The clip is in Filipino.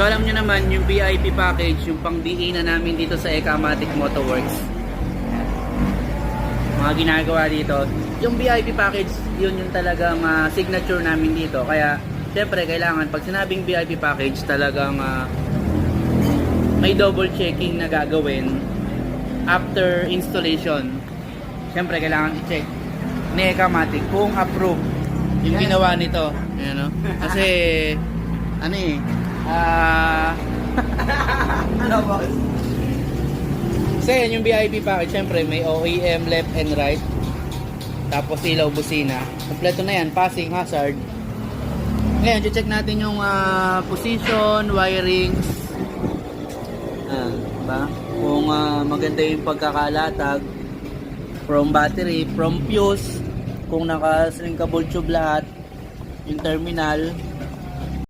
So alam nyo naman, yung VIP package, yung pang DA na namin dito sa Ekamatic Motoworks, mga ginagawa dito, yung VIP package, yun yung talagang signature namin dito. Kaya syempre kailangan, pag sinabing VIP package, talagang may double checking na gagawin after installation. Syempre kailangan i-check ni Ekamatic kung approve yung ginawa nito. Ayan, no? Kasi ano eh, Ano boss? kasi yan yung VIP package, syempre may OEM left and right, tapos ilaw, busina, kompleto na yan, passing, hazard. Ngayon check natin yung position, wirings, diba? Kung maganda yung pagkakalatag from battery, from fuse, kung naka-shrinkable tube lahat, yung terminal,